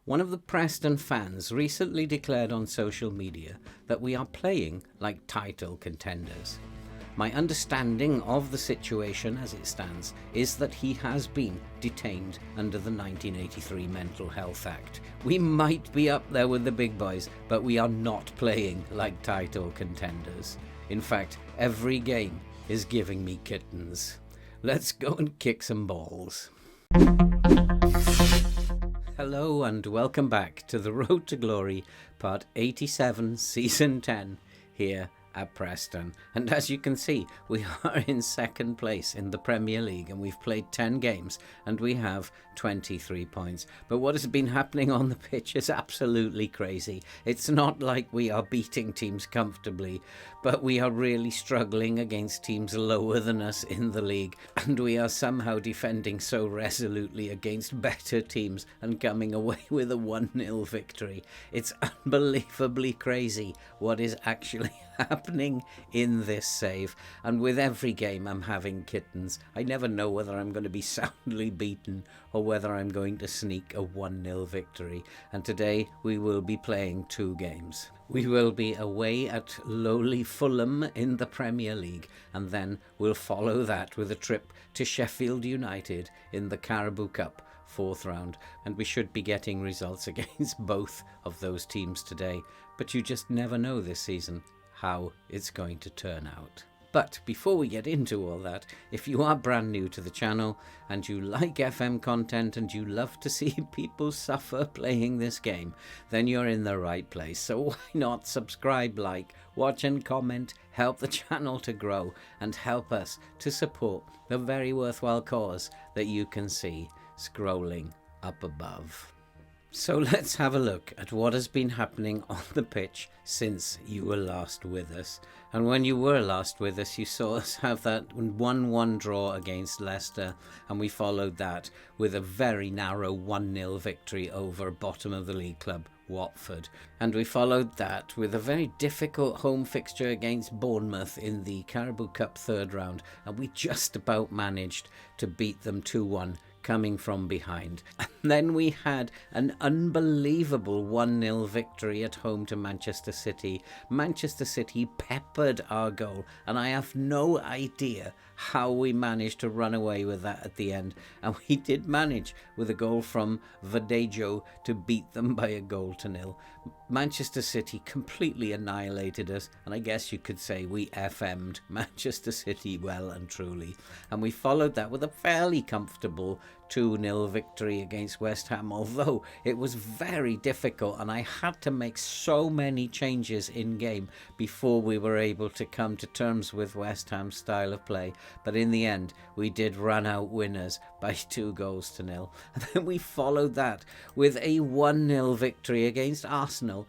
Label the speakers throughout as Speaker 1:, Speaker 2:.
Speaker 1: One of the Preston fans recently declared on social media that we are playing like title contenders. My understanding of the situation as it stands is that he has been detained under the 1983 Mental Health Act. We might be up there with the big boys, but we are not playing like title contenders. In fact, every game is giving me kittens. Let's go and kick some balls. Hello and welcome back to The Road to Glory, Part 87, Season 10, here at Preston. And as you can see, we are in second place in the Premier League and we've played 10 games and we have 23 points. But what has been happening on the pitch is absolutely crazy. It's not like we are beating teams comfortably, but we are really struggling against teams lower than us in the league, and we are somehow defending so resolutely against better teams and coming away with a 1-0 victory. It's unbelievably crazy what is actually happening in this save, and with every game I'm having kittens. I never know whether I'm going to be soundly beaten or whether I'm going to sneak a 1-0 victory, and today we will be playing 2 games. We will be away at lowly Fulham in the Premier League, and then we'll follow that with a trip to Sheffield United in the Carabao Cup 4th round, and we should be getting results against both of those teams today, but you just never know this season how it's going to turn out. But before we get into all that, if you are brand new to the channel and you like FM content and you love to see people suffer playing this game, then you're in the right place. So why not subscribe, like, watch and comment, help the channel to grow and help us to support the very worthwhile cause that you can see scrolling up above. So let's have a look at what has been happening on the pitch since you were last with us. And when you were last with us, you saw us have that 1-1 draw against Leicester, and we followed that with a very narrow 1-0 victory over bottom of the league club Watford. And we followed that with a very difficult home fixture against Bournemouth in the Carabao Cup 3rd round, and we just about managed to beat them 2-1. Coming from behind. And then we had an unbelievable 1-0 victory at home to Manchester City. Manchester City peppered our goal, and I have no idea how we managed to run away with that at the end. And we did manage with a goal from Verdejo to beat them by 1-0. Manchester City completely annihilated us, and I guess you could say we FM'd Manchester City well and truly. And we followed that with a fairly comfortable 2-0 victory against West Ham, although it was very difficult and I had to make so many changes in game before we were able to come to terms with West Ham's style of play. But in the end, we did run out winners by 2-0. And then we followed that with a 1-0 victory against Arsenal,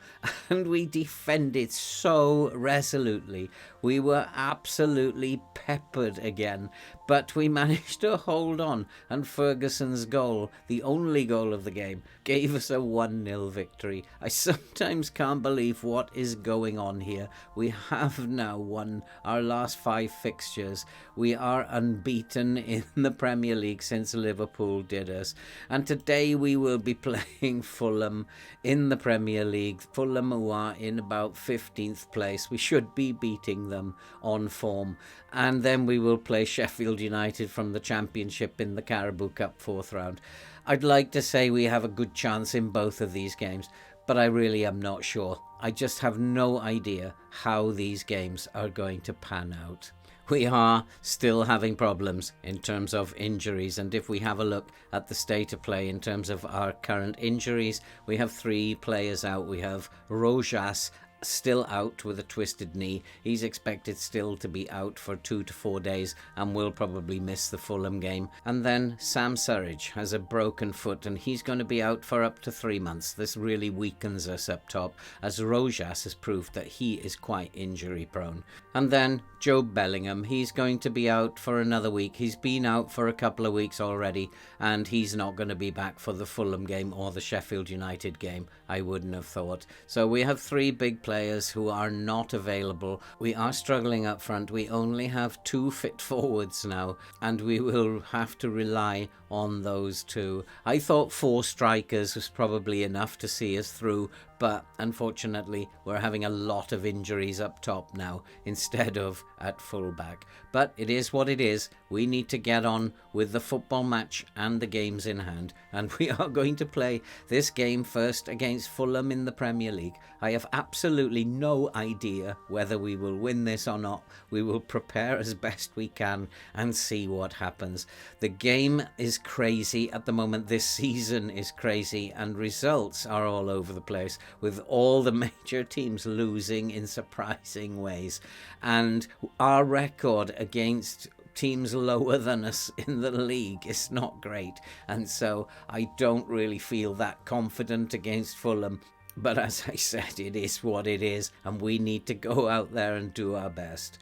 Speaker 1: and we defended so resolutely. We were absolutely peppered again, but we managed to hold on, and Ferguson's goal, the only goal of the game, gave us a 1-0 victory. I sometimes can't believe what is going on here. We have now won our last 5 fixtures. We are unbeaten in the Premier League since Liverpool did us. And today we will be playing Fulham in the Premier League. Fulham, who are in about 15th place. We should be beating them on form. And then we will play Sheffield United from the Championship in the Carabao Cup 4th round. I'd like to say we have a good chance in both of these games, but I really am not sure. I just have no idea how these games are going to pan out. We are still having problems in terms of injuries, and if we have a look at the state of play in terms of our current injuries, we have 3 players out. We have Rojas still out with a twisted knee. He's expected still to be out for 2 to 4 days and will probably miss the Fulham game. And then Sam Surridge has a broken foot and he's going to be out for up to 3 months. This really weakens us up top, as Rojas has proved that he is quite injury prone. And then Jobe Bellingham, he's going to be out for another week. He's been out for a couple of weeks already, and he's not going to be back for the Fulham game or the Sheffield United game, I wouldn't have thought. So we have 3 big players players who are not available. We are struggling up front. We only have 2 fit forwards now, and we will have to rely on those 2. I thought 4 strikers was probably enough to see us through, but unfortunately we're having a lot of injuries up top now instead of at fullback. But it is what it is. We need to get on with the football match and the games in hand, and we are going to play this game first against Fulham in the Premier League. I have absolutely no idea whether we will win this or not. We will prepare as best we can and see what happens. The game is crazy at the moment. This season is crazy, and results are all over the place, with all the major teams losing in surprising ways. And our record against teams lower than us in the league is not great, and so I don't really feel that confident against Fulham. But as I said, it is what it is, and we need to go out there and do our best.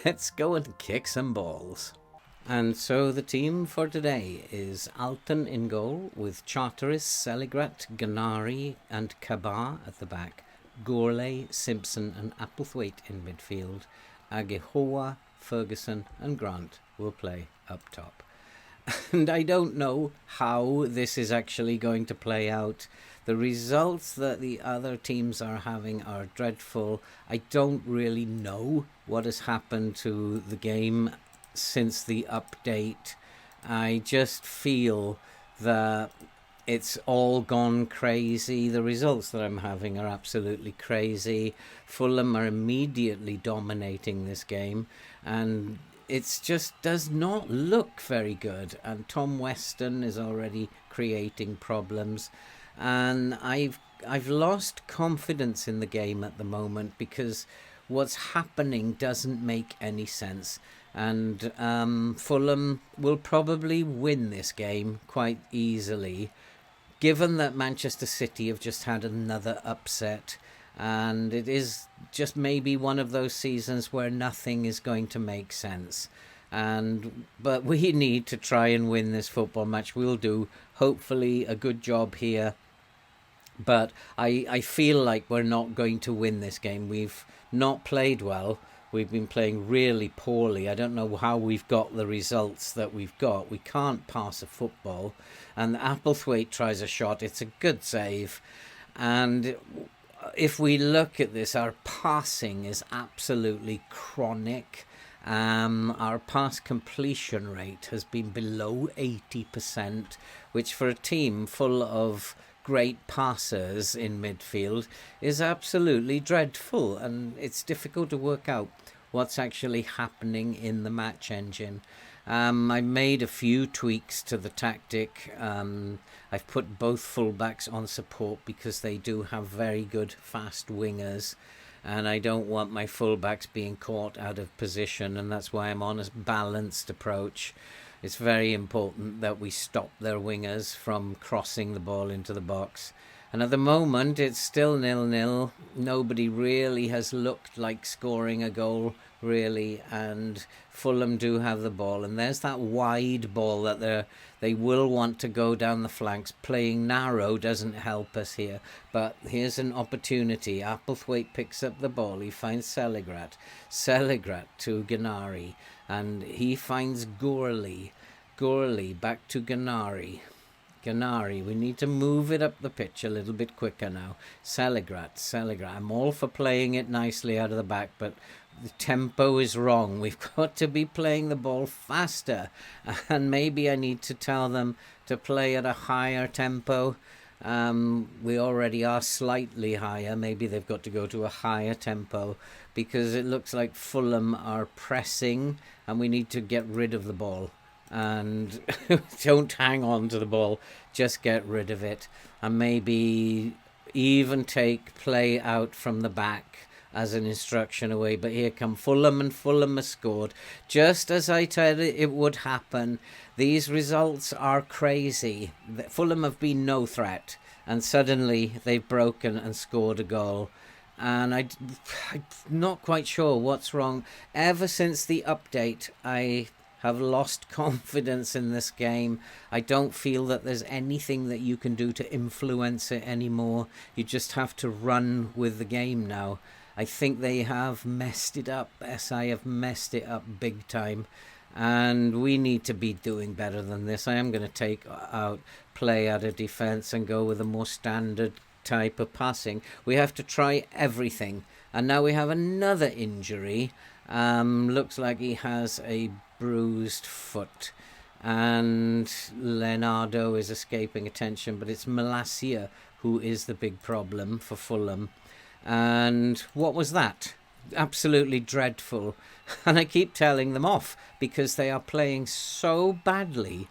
Speaker 1: Let's go and kick some balls. And so the team for today is Alton in goal, with Charteris, Seligrat, Ganari and Kabar at the back, Gourlay, Simpson and Applethwaite in midfield. Agehoa, Ferguson and Grant will play up top. And I don't know how this is actually going to play out. The results that the other teams are having are dreadful. I don't really know what has happened to the game since the update. I just feel that it's all gone crazy. The results that I'm having are absolutely crazy. Fulham are immediately dominating this game, and it just does not look very good. And Tom Weston is already creating problems, and I've lost confidence in the game at the moment because what's happening doesn't make any sense. And Fulham will probably win this game quite easily, given that Manchester City have just had another upset, and it is just maybe one of those seasons where nothing is going to make sense. But we need to try and win this football match. We'll do, hopefully, a good job here. But I feel like we're not going to win this game. We've not played well. We've been playing really poorly. I don't know how we've got the results that we've got. We can't pass a football. And Applethwaite tries a shot. It's a good save. And if we look at this, our passing is absolutely chronic. Our pass completion rate has been below 80%, which for a team full of great passers in midfield is absolutely dreadful, and it's difficult to work out what's actually happening in the match engine. I made a few tweaks to the tactic. I've put both fullbacks on support because they do have very good fast wingers, and I don't want my fullbacks being caught out of position, and that's why I'm on a balanced approach. It's very important that we stop their wingers from crossing the ball into the box. And at the moment, it's still 0-0. Nobody really has looked like scoring a goal, really. And Fulham do have the ball. And there's that wide ball that they will want to go down the flanks. Playing narrow doesn't help us here. But here's an opportunity. Applethwaite picks up the ball. He finds Seligrat. Seligrat to Ganari. And he finds Gourlay. Gourlay back to Ganari. Ganari, we need to move it up the pitch a little bit quicker now. Seligrat. I'm all for playing it nicely out of the back, but the tempo is wrong. We've got to be playing the ball faster. And maybe I need to tell them to play at a higher tempo. We already are slightly higher. Maybe they've got to go to a higher tempo, because it looks like Fulham are pressing and we need to get rid of the ball. And don't hang on to the ball, just get rid of it. And maybe even take play out from the back as an instruction away. But here come Fulham, and Fulham has scored. Just as I said it would happen. These results are crazy. Fulham have been no threat, and suddenly they've broken and scored a goal. And I'm not quite sure what's wrong. Ever since the update, I have lost confidence in this game. I don't feel that there's anything that you can do to influence it anymore. You just have to run with the game now. I think they have messed it up. SI have messed it up big time. And we need to be doing better than this. I am going to take out play out of defence and go with a more standard type of passing. We have to try everything. And now we have another injury. Looks like he has a bruised foot. And Leonardo is escaping attention, but it's Malacia who is the big problem for Fulham. And what was that? Absolutely dreadful. And I keep telling them off because they are playing so badly.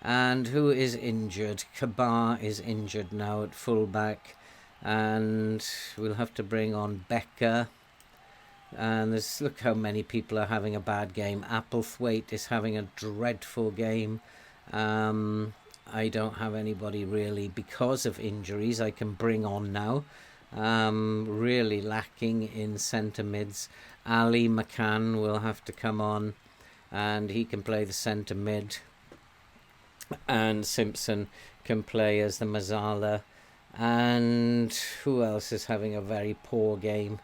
Speaker 1: And who is injured? Kabar is injured now at fullback. And we'll have to bring on Becker. And look how many people are having a bad game. Applethwaite is having a dreadful game. I don't have anybody really because of injuries I can bring on now. Really lacking in centre mids. Ali McCann will have to come on and he can play the centre mid. And Simpson can play as the Mazzala. And who else is having a very poor game?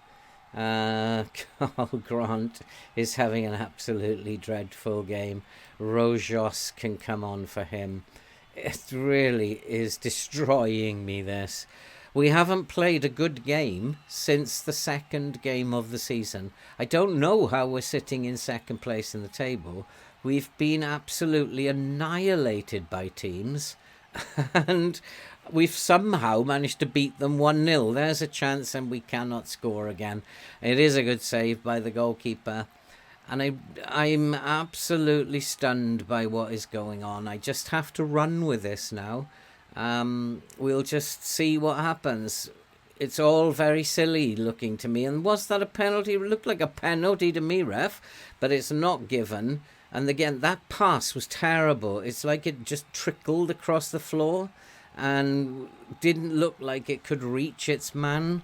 Speaker 1: Carl Grant is having an absolutely dreadful game. Rojos can come on for him. It really is destroying me, this. We haven't played a good game since the second game of the season. I don't know how we're sitting in second place in the table. We've been absolutely annihilated by teams. And we've somehow managed to beat them 1-0. There's a chance and we cannot score again. It is a good save by the goalkeeper. And I'm absolutely stunned by what is going on. I just have to run with this now. We'll just see what happens. It's all very silly looking to me. And was that a penalty? It looked like a penalty to me, ref. But it's not given. And again, that pass was terrible. It's like it just trickled across the floor and didn't look like it could reach its man.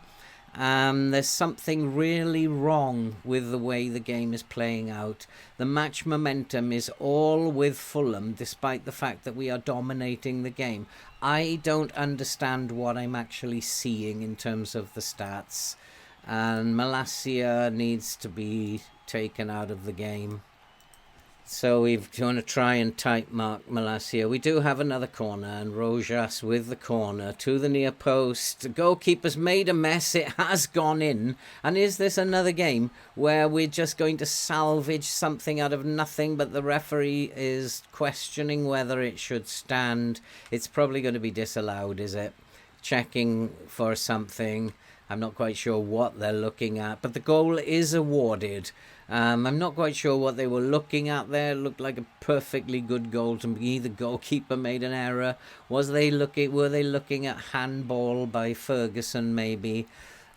Speaker 1: There's something really wrong with the way the game is playing out. The match momentum is all with Fulham, despite the fact that we are dominating the game. I don't understand what I'm actually seeing in terms of the stats. And Malacia needs to be taken out of the game. So we're going to try and tight mark Malacia. We do have another corner, and Rojas with the corner to the near post. The goalkeeper's made a mess. It has gone in. And is this another game where we're just going to salvage something out of nothing, but the referee is questioning whether it should stand? It's probably going to be disallowed, is it? Checking for something. I'm not quite sure what they're looking at, but the goal is awarded. I'm not quite sure what they were looking at there. It looked like a perfectly good goal to me. The goalkeeper made an error. Were they looking at handball by Ferguson maybe?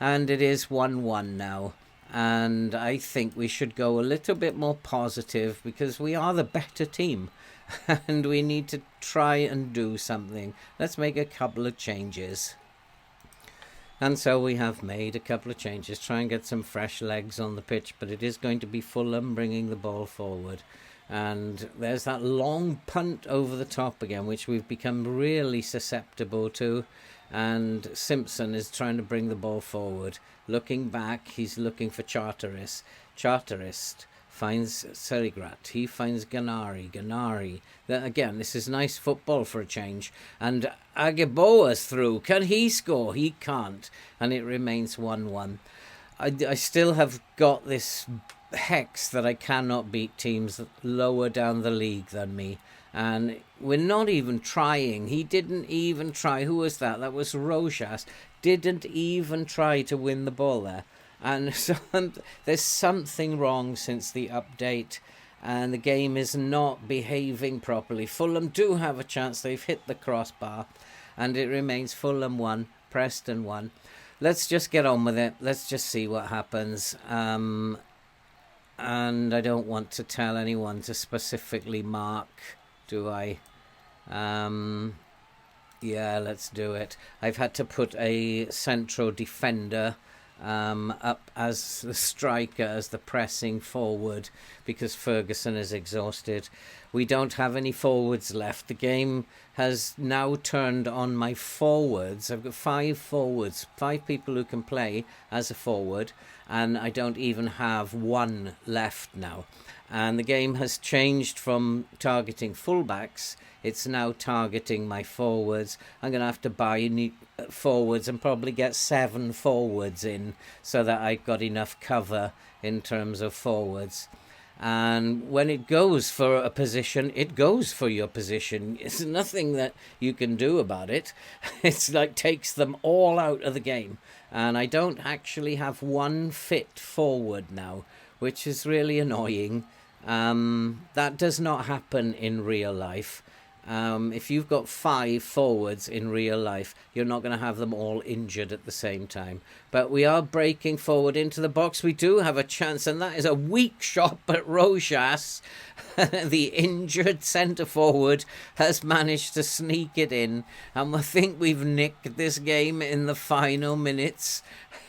Speaker 1: And it is 1-1 now. And I think we should go a little bit more positive because we are the better team. And we need to try and do something. Let's make a couple of changes. And so we have made a couple of changes, try and get some fresh legs on the pitch, but it is going to be Fulham bringing the ball forward. And there's that long punt over the top again, which we've become really susceptible to. And Simpson is trying to bring the ball forward. Looking back, he's looking for Charteris. Charterist finds Serigrat. He finds Ganari. Again, this is nice football for a change. And Ageboa's through. Can he score? He can't. And it remains 1-1. I still have got this hex that I cannot beat teams lower down the league than me. And we're not even trying. He didn't even try. Who was that? That was Rojas. Didn't even try to win the ball there. And so there's something wrong since the update, and the game is not behaving properly. Fulham do have a chance. They've hit the crossbar, and it remains Fulham 1, Preston 1. Let's just get on with it. Let's just see what happens. And I don't want to tell anyone to specifically mark, do I? Yeah, let's do it. I've had to put a central defender up as the striker, as the pressing forward, because Ferguson is exhausted. We don't have any forwards left. The game has now turned on my forwards. I've got 5 forwards, 5 people who can play as a forward, and I don't even have 1 left now. And the game has changed from targeting fullbacks. It's now targeting my forwards. I'm going to have to buy new forwards and probably get 7 forwards in so that I've got enough cover in terms of forwards. And when it goes for a position, it goes for your position. It's nothing that you can do about it. It's like takes them all out of the game. And I don't actually have 1 fit forward now, which is really annoying. That does not happen in real life. If you've got 5 forwards in real life, you're not going to have them all injured at the same time. But we are breaking forward into the box. We do have a chance, and that is a weak shot, but Rojas, the injured centre forward, has managed to sneak it in. And I think we've nicked this game in the final minutes.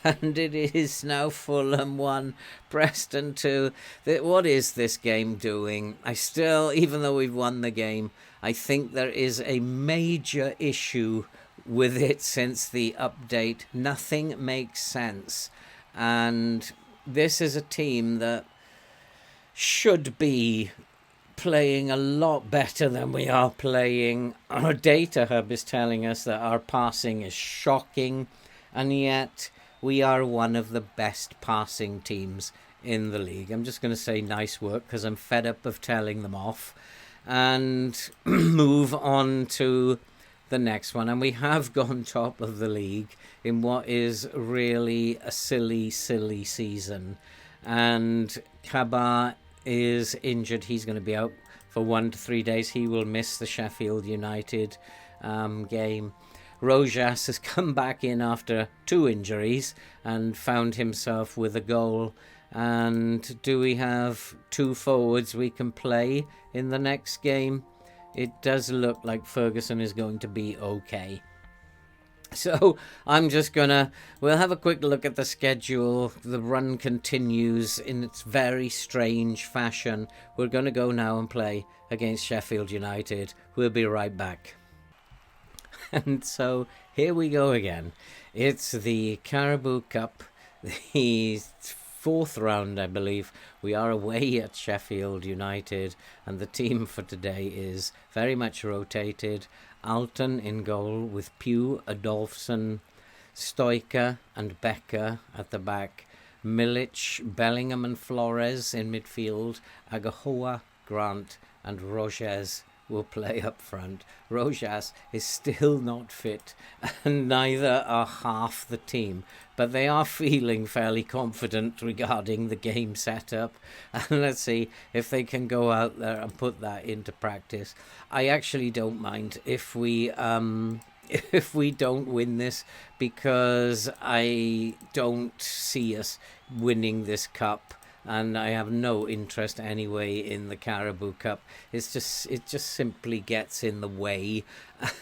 Speaker 1: And it is now Fulham 1, Preston 2. What is this game doing? I still, even though we've won the game, I think there is a major issue with it since the update. Nothing makes sense. And this is a team that should be playing a lot better than we are playing. Our data hub is telling us that our passing is shocking, and yet we are one of the best passing teams in the league. I'm just going to say nice work because I'm fed up of telling them off, and move on to the next one. And we have gone top of the league in what is really a silly season. And Kaba is injured. He's going to be out for 1 to 3 days. He will miss the Sheffield United game. Rojas has come back in after 2 injuries and found himself with a goal. And do we have 2 forwards we can play in the next game? It does look like Ferguson is going to be okay. So I'm just we'll have a quick look at the schedule. The run continues in its very strange fashion. We're going to go now and play against Sheffield United. We'll be right back. And so here we go again. It's the Carabao Cup, the 4th round, I believe. We are away at Sheffield United, and the team for today is very much rotated. Alton in goal with Pugh, Adolphson, Stoiker and Becker at the back. Milic, Bellingham and Flores in midfield. Agahoa, Grant and Rojas will play up front. Rojas is still not fit, and neither are half the team, but they are feeling fairly confident regarding the game setup, and let's see if they can go out there and put that into practice. I actually don't mind if we don't win this, because I don't see us winning this cup. And I have no interest anyway in the Carabao Cup. It just simply gets in the way,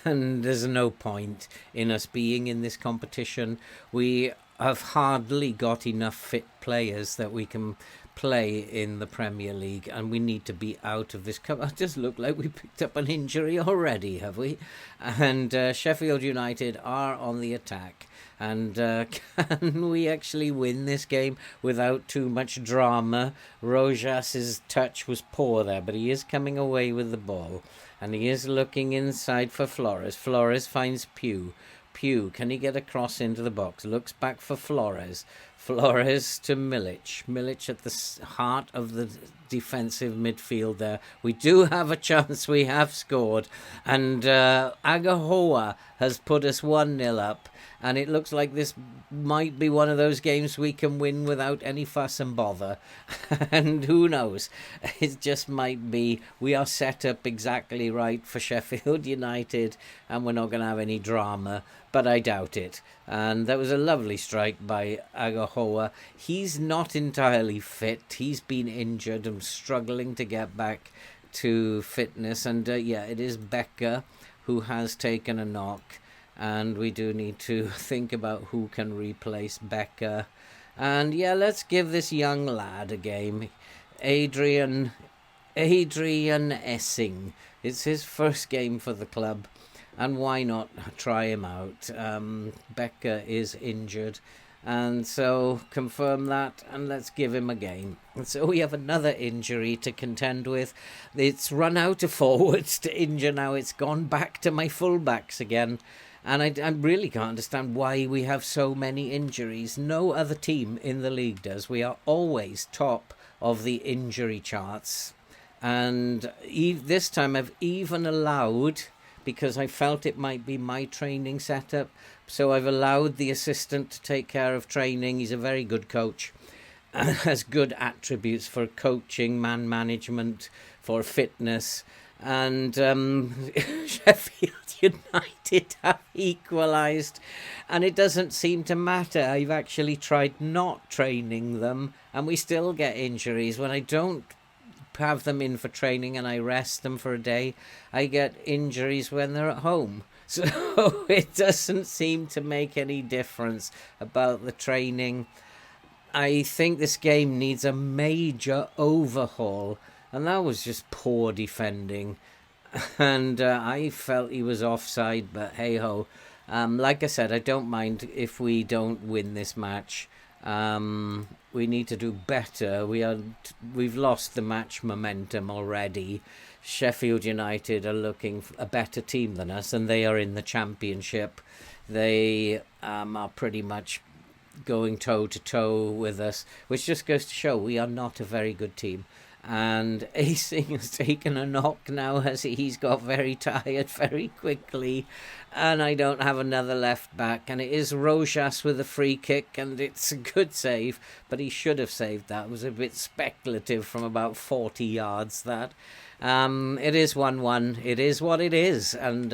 Speaker 1: and there's no point in us being in this competition. We have hardly got enough fit players that we can play in the Premier League, and we need to be out of this cup. It just look like we picked up an injury already, have we? And Sheffield United are on the attack. And can we actually win this game without too much drama? Rojas' touch was poor there, but he is coming away with the ball. And he is looking inside for Flores. Flores finds Pugh. Pugh, can he get across into the box? Looks back for Flores. Flores to Milic. Milic at the heart of the defensive midfield there. We do have a chance. We have scored. And Agahoa has put us 1-0 up. And it looks like this might be one of those games we can win without any fuss and bother. And who knows? It just might be. We are set up exactly right for Sheffield United, and we're not going to have any drama. But I doubt it. And that was a lovely strike by Agahoa. He's not entirely fit. He's been injured and struggling to get back to fitness. And it is Becker who has taken a knock. and we do need to think about who can replace Becker. And yeah, let's give this young lad a game. Adrian Essing. It's his first game for the club, and why not try him out? Becker is injured, and so confirm that, and let's give him a game. And so we have another injury to contend with. It's run out of forwards to injure now. It's gone back to my fullbacks again. And I really can't understand why we have so many injuries. No other team in the league does. We are always top of the injury charts. And this time I've even allowed, because I felt it might be my training setup, so I've allowed the assistant to take care of training. He's a very good coach and has good attributes for coaching, man management, for fitness. And Sheffield United have equalised, and it doesn't seem to matter. I've actually tried not training them, and we still get injuries. When I don't have them in for training and I rest them for a day, I get injuries when they're at home. So it doesn't seem to make any difference about the training. I think this game needs a major overhaul, and that was just poor defending. And I felt he was offside, but hey-ho. Like I said, I don't mind if we don't win this match. We need to do better. We've lost the match momentum already. Sheffield United are looking for a better team than us, and they are in the Championship. They are pretty much going toe-to-toe with us, which just goes to show we are not a very good team. And Acing has taken a knock now as he's got very tired very quickly, and I don't have another left back, and it is Rojas with a free kick, and it's a good save, but he should have saved that. It was a bit speculative from about 40 yards, that. It is 1-1. It is what it is, and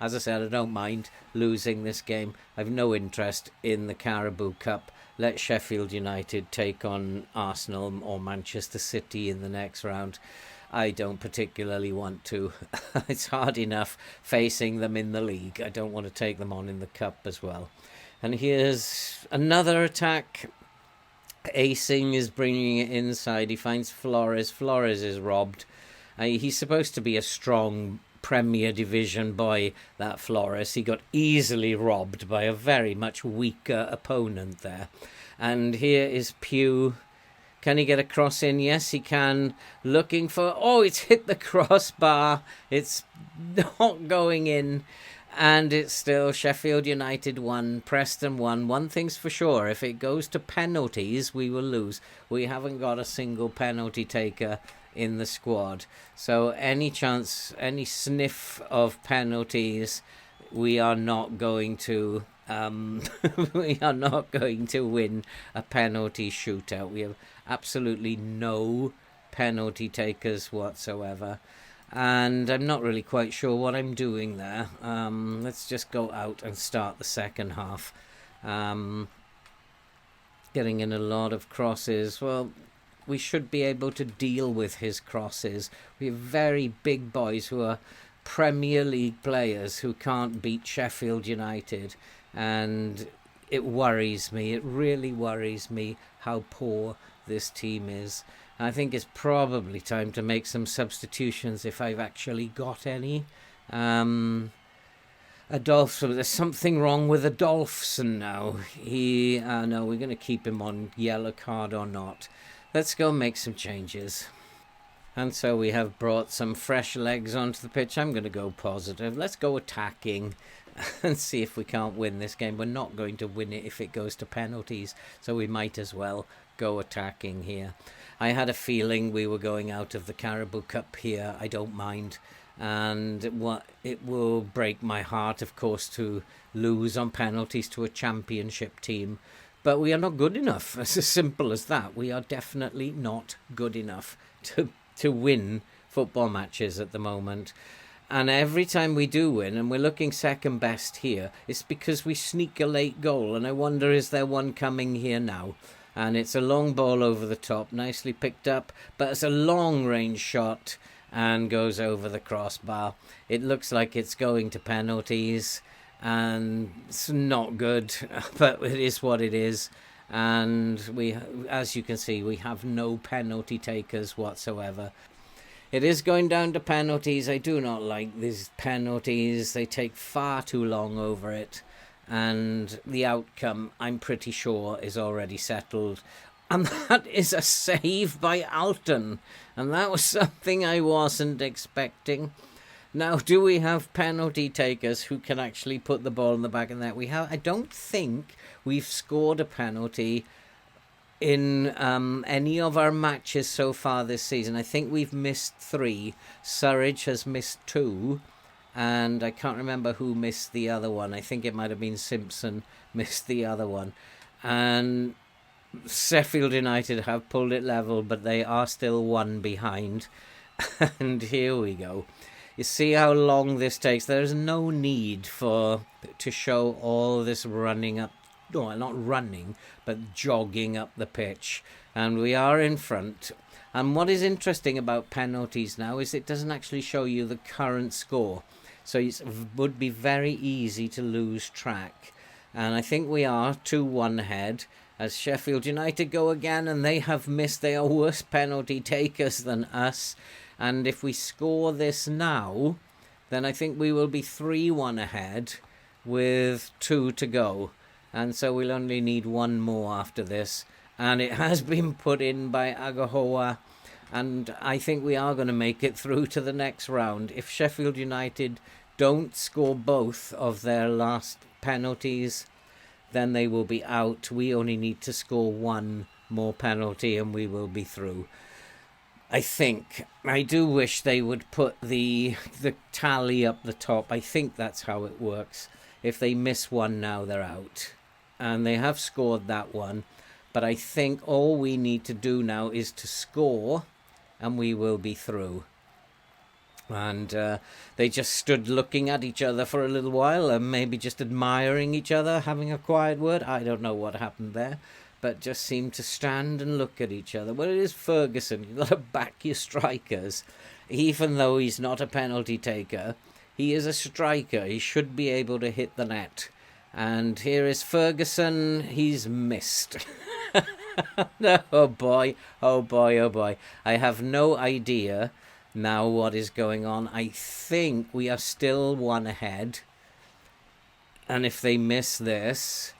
Speaker 1: as I said, I don't mind losing this game. I've no interest in the Carabao Cup. Let Sheffield United take on Arsenal or Manchester City in the next round. I don't particularly want to. It's hard enough facing them in the league. I don't want to take them on in the cup as well. And here's another attack. Acing is bringing it inside. He finds Flores. Flores is robbed. He's supposed to be a strong Premier Division boy, that Flores. He got easily robbed by a very much weaker opponent there. And here is Pugh. Can he get a cross in? Yes, he can. Looking for... Oh, it's hit the crossbar. It's not going in. And it's still Sheffield United 1, Preston 1. One thing's for sure, if it goes to penalties, we will lose. We haven't got a single penalty taker in the squad. So any chance, any sniff of penalties, we are not going to we are not going to win a penalty shootout. We have absolutely no penalty takers whatsoever, and I'm not really quite sure what I'm doing there. Let's just go out and start the second half. Getting in a lot of crosses. Well, we should be able to deal with his crosses. We have very big boys who are Premier League players who can't beat Sheffield United, and it worries me. It really worries me how poor this team is. I think it's probably time to make some substitutions if I've actually got any. Adolphson, there's something wrong with Adolphson now. No, we're going to keep him on yellow card or not. Let's go make some changes. And so we have brought some fresh legs onto the pitch. I'm going to go positive. Let's go attacking and see if we can't win this game. We're not going to win it if it goes to penalties, so we might as well go attacking here. I had a feeling we were going out of the Carabao Cup here. I don't mind. And it will break my heart, of course, to lose on penalties to a Championship team. But we are not good enough. It's as simple as that. We are definitely not good enough to win football matches at the moment. And every time we do win, and we're looking second best here, it's because we sneak a late goal. And I wonder, is there one coming here now? And it's a long ball over the top, nicely picked up. But it's a long-range shot and goes over the crossbar. It looks like it's going to penalties. and it's not good, but it is what it is. And we, as you can see, we have no penalty takers whatsoever. It is going down to penalties. I do not like these penalties. They take far too long over it. And the outcome, I'm pretty sure, is already settled. And that is a save by Alton. And that was something I wasn't expecting. Now, do we have penalty takers who can actually put the ball in the back of the net? We have. I don't think we've scored a penalty in any of our matches so far this season. I think we've missed 3. Surridge has missed 2. And I can't remember who missed the other one. I think it might have been Simpson missed the other one. And Sheffield United have pulled it level, but they are still 1 behind. And here we go. You see how long this takes. There's no need to show all this running up. No, not running, but jogging up the pitch. And we are in front. And what is interesting about penalties now is it doesn't actually show you the current score. So it would be very easy to lose track. And I think we are 2-1 ahead as Sheffield United go again, and they have missed. They are worse penalty takers than us. And if we score this now, then I think we will be 3-1 ahead with 2 to go. And so we'll only need 1 more after this. And it has been put in by Agahoa. And I think we are going to make it through to the next round. If Sheffield United don't score both of their last penalties, then they will be out. We only need to score 1 more penalty and we will be through. I think. I do wish they would put the tally up the top. I think that's how it works. If they miss 1 now, they're out. And they have scored that one. But I think all we need to do now is to score and we will be through. And they just stood looking at each other for a little while and maybe just admiring each other, having a quiet word. I don't know what happened there, but just seemed to stand and look at each other. Well, it is Ferguson. You've got to back your strikers. Even though he's not a penalty taker, he is a striker. He should be able to hit the net. And here is Ferguson. He's missed. Oh boy, oh boy, oh boy. I have no idea now what is going on. I think we are still 1 ahead. And if they miss this...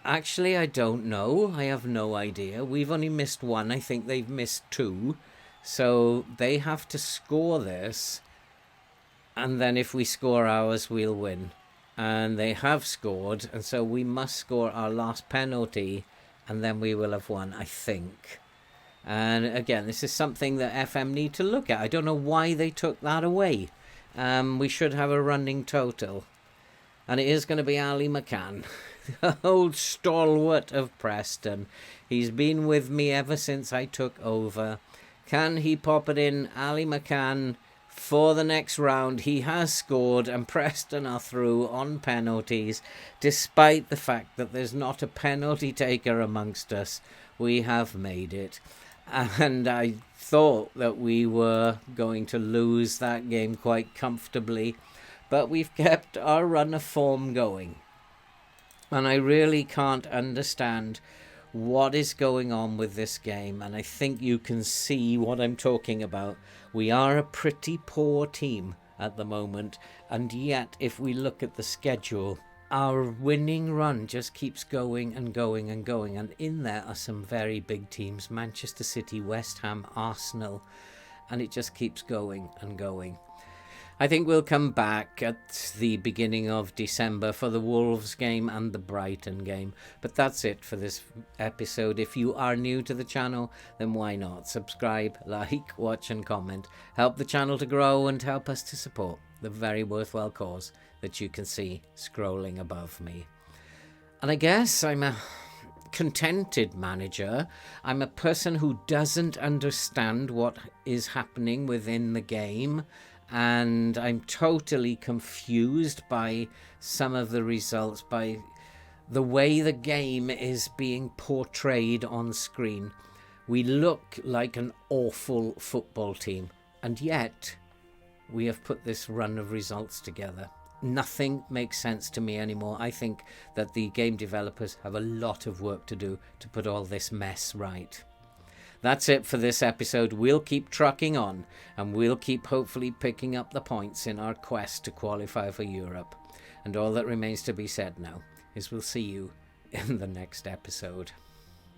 Speaker 1: Actually, I don't know. I have no idea. We've only missed 1. I think they've missed 2. So they have to score this. And then if we score ours, we'll win. And they have scored. And so we must score our last penalty. And then we will have won, I think. And again, this is something that FM need to look at. I don't know why they took that away. We should have a running total. And it is going to be Ali McCann, the old stalwart of Preston. He's been with me ever since I took over. Can he pop it in? Ali McCann for the next round. He has scored and Preston are through on penalties. Despite the fact that there's not a penalty taker amongst us, we have made it. And I thought that we were going to lose that game quite comfortably. But we've kept our run of form going. And I really can't understand what is going on with this game. And I think you can see what I'm talking about. We are a pretty poor team at the moment. And yet, if we look at the schedule, our winning run just keeps going and going and going. And in there are some very big teams. Manchester City, West Ham, Arsenal. And it just keeps going and going. I think we'll come back at the beginning of December for the Wolves game and the Brighton game. But that's it for this episode. If you are new to the channel, then why not? Subscribe, like, watch and comment. Help the channel to grow and help us to support the very worthwhile cause that you can see scrolling above me. And I guess I'm a contented manager. I'm a person who doesn't understand what is happening within the game. And I'm totally confused by some of the results, by the way the game is being portrayed on screen. We look like an awful football team, and yet we have put this run of results together. nothing makes sense to me anymore. I think that the game developers have a lot of work to do to put all this mess right. That's it for this episode. We'll keep trucking on, and we'll keep hopefully picking up the points in our quest to qualify for Europe. And all that remains to be said now is we'll see you in the next episode.